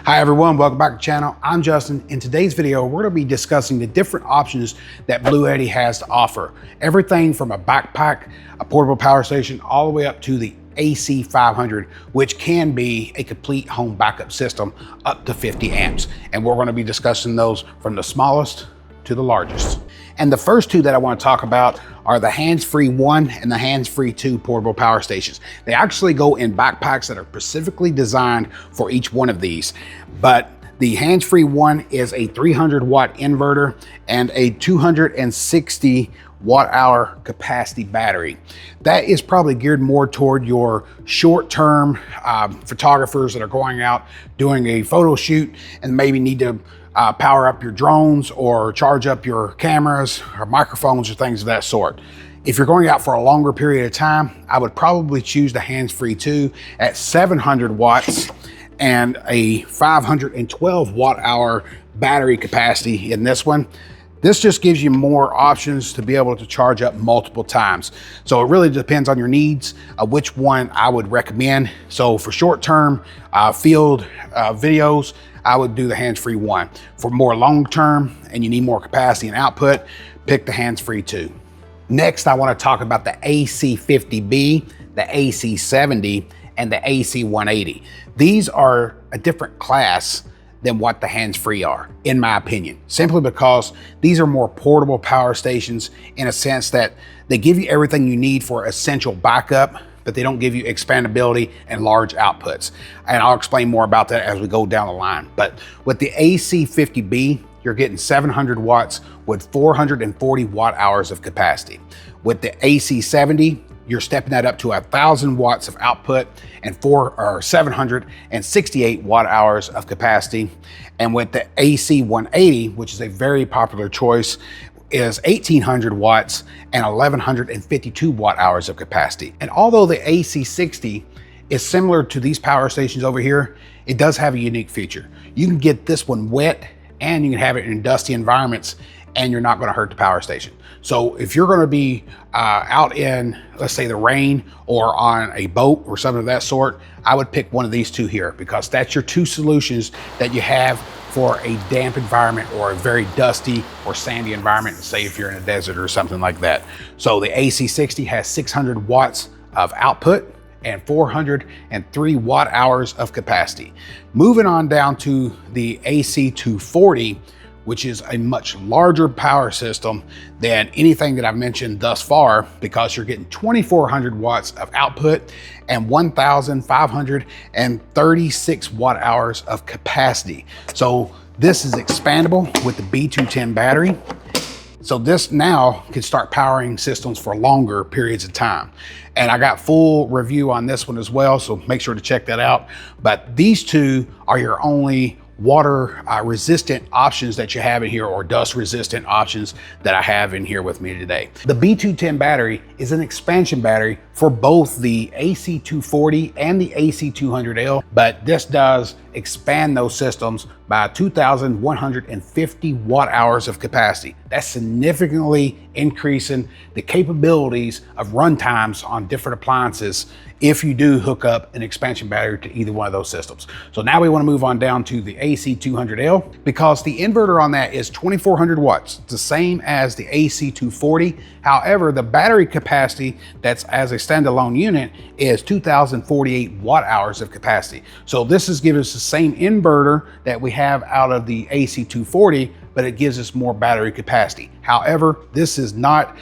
Hi everyone, welcome back to the channel. I'm Justin. In today's video, we're going to be discussing the different options that Bluetti has to offer. Everything from a backpack, a portable power station, all the way up to the AC500, which can be a complete home backup system up to 50 amps. And we're going to be discussing those from the smallest to the largest. And the first two that I want to talk about are the Handsfree 1 and the Handsfree 2 portable power stations. They actually go in backpacks that are specifically designed for each one of these. But the Handsfree 1 is a 300 watt inverter and a 260 watt hour capacity battery. That is probably geared more toward your short-term photographers that are going out doing a photo shoot and maybe need to power up your drones or charge up your cameras or microphones or things of that sort. If you're going out for a longer period of time, I would probably choose the Handsfree 2 at 700 watts and a 512 watt hour battery capacity in this one. This just gives you more options to be able to charge up multiple times. So it really depends on your needs, which one I would recommend. So for short-term field videos, I would do the Handsfree 1. For more long-term and you need more capacity and output, pick the Handsfree 2. Next, I want to talk about the AC50B, the AC70, and the AC180. These are a different class than what the Handsfree are, in my opinion, simply because these are more portable power stations in a sense that they give you everything you need for essential backup, but they don't give you expandability and large outputs. And I'll explain more about that as we go down the line. But with the AC50B, you're getting 700 watts with 440 watt hours of capacity. With the AC70, you're stepping that up to 1,000 watts of output and 768 watt hours of capacity. And with the AC180, which is a very popular choice, is 1,800 watts and 1,152 watt hours of capacity. And although the AC60 is similar to these power stations over here, it does have a unique feature. You can get this one wet and you can have it in dusty environments and you're not going to hurt the power station. So if you're going to be out in, let's say, the rain or on a boat or something of that sort, I would pick one of these two here because that's your two solutions that you have for a damp environment or a very dusty or sandy environment, say if you're in a desert or something like that. So the AC60 has 600 watts of output and 403 watt hours of capacity. Moving on down to the AC240, which is a much larger power system than anything that I've mentioned thus far, because you're getting 2,400 watts of output and 1,536 watt hours of capacity. So this is expandable with the B210 battery. So this now can start powering systems for longer periods of time. And I got full review on this one as well, so make sure to check that out. But these two are your only water resistant options that you have in here, or dust resistant options that I have in here with me today. The B210 battery is an expansion battery for both the AC240 and the AC200L, but this does expand those systems by 2,150 watt hours of capacity. That's significantly increasing the capabilities of run times on different appliances if you do hook up an expansion battery to either one of those systems. So now we want to move on down to the AC200L, because the inverter on that is 2,400 watts. It's the same as the AC240. However, the battery capacity that's as a standalone unit is 2,048 watt hours of capacity. So this is giving us the same inverter that we have out of the AC240, but it gives us more battery capacity. However, this is not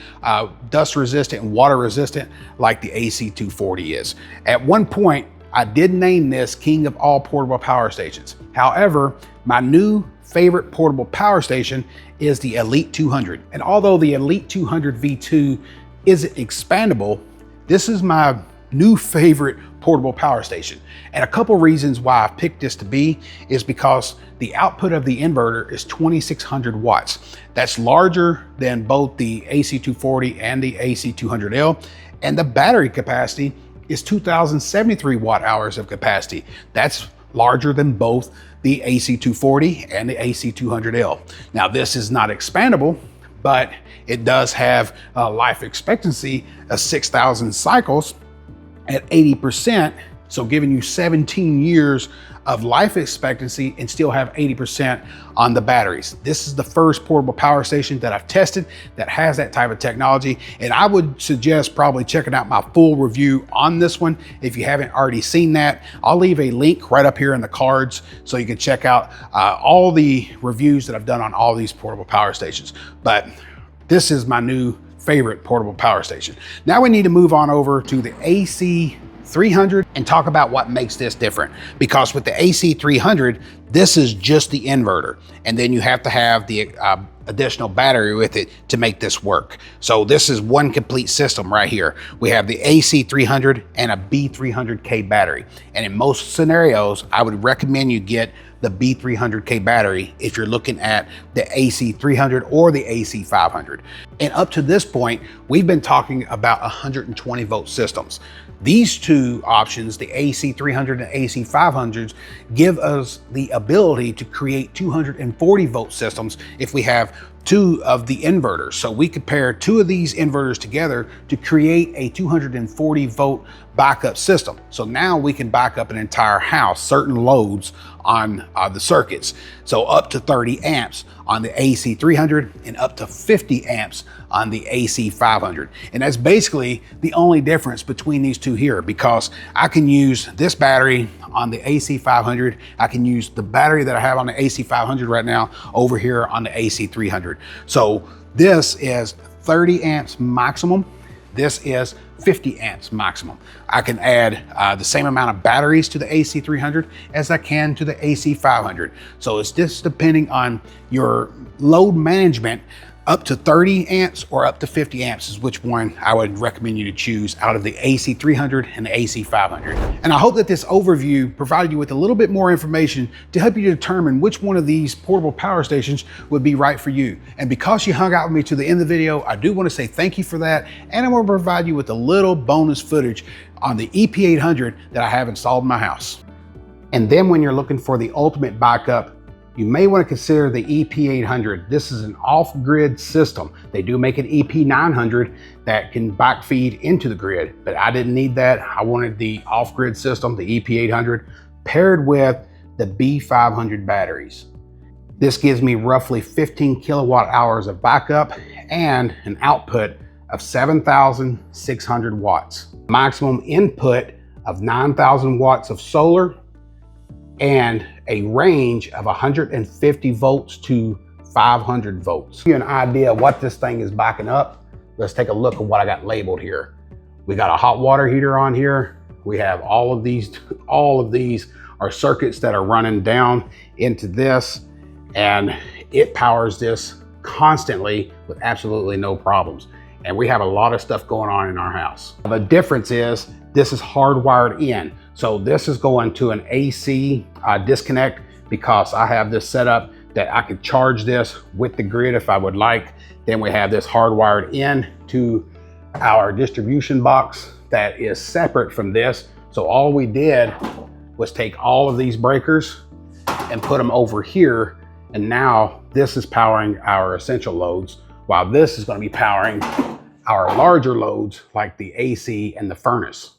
dust resistant and water resistant like the AC240 is. At one point, I did name this king of all portable power stations. However, my new favorite portable power station is the Elite 200. And although the Elite 200 V2 isn't expandable, this is my new favorite portable power station. And a couple reasons why I picked this to be is because the output of the inverter is 2,600 watts. That's larger than both the AC240 and the AC200L. And the battery capacity is 2,073 watt hours of capacity. That's larger than both the AC240 and the AC200L. Now, this is not expandable, but it does have a life expectancy of 6,000 cycles at 80%, So giving you 17 years of life expectancy and still have 80% on the batteries. This is the first portable power station that I've tested that has that type of technology. And I would suggest probably checking out my full review on this one. If you haven't already seen that, I'll leave a link right up here in the cards so you can check out all the reviews that I've done on all these portable power stations. But this is my new favorite portable power station. Now we need to move on over to the AC300 and talk about what makes this different. Because with the AC300, this is just the inverter. And then you have to have the additional battery with it to make this work. So this is one complete system right here. We have the AC300 and a B210 battery. And in most scenarios, I would recommend you get the B210 battery if you're looking at the AC300 or the AC500. And up to this point, we've been talking about 120 volt systems. These two options, the AC300 and AC500s, give us the ability to create 240 volt systems if we have two of the inverters. So we could pair two of these inverters together to create a 240 volt backup system. So now we can back up an entire house, certain loads on the circuits. So up to 30 amps on the AC300 and up to 50 amps on the AC500. And that's basically the only difference between these two here, because I can use this battery on the AC500. I can use the battery that I have on the AC500 right now over here on the AC300. So this is 30 amps maximum. This is 50 amps maximum. I can add the same amount of batteries to the AC300 as I can to the AC500. So it's just depending on your load management. Up to 30 amps or up to 50 amps is which one I would recommend you to choose out of the AC300 and the AC500. And I hope that this overview provided you with a little bit more information to help you determine which one of these portable power stations would be right for you. And because you hung out with me to the end of the video, I do want to say thank you for that. And I'm going to provide you with a little bonus footage on the EP800 that I have installed in my house. And then when you're looking for the ultimate backup, you may want to consider the EP800. This is an off-grid system. They do make an EP900 that can backfeed into the grid, but I didn't need that. I wanted the off-grid system, the EP800, paired with the B500 batteries. This gives me roughly 15 kilowatt hours of backup and an output of 7,600 watts. Maximum input of 9,000 watts of solar and a range of 150 volts to 500 volts. To give you an idea of what this thing is backing up, let's take a look at what I got labeled here. We got a hot water heater on here. We have all of these are circuits that are running down into this, and it powers this constantly with absolutely no problems. And we have a lot of stuff going on in our house. The difference is this is hardwired in. So this is going to an AC disconnect because I have this set up that I could charge this with the grid if I would like. Then we have this hardwired in to our distribution box that is separate from this. So all we did was take all of these breakers and put them over here. And now this is powering our essential loads, while this is going to be powering our larger loads like the AC and the furnace.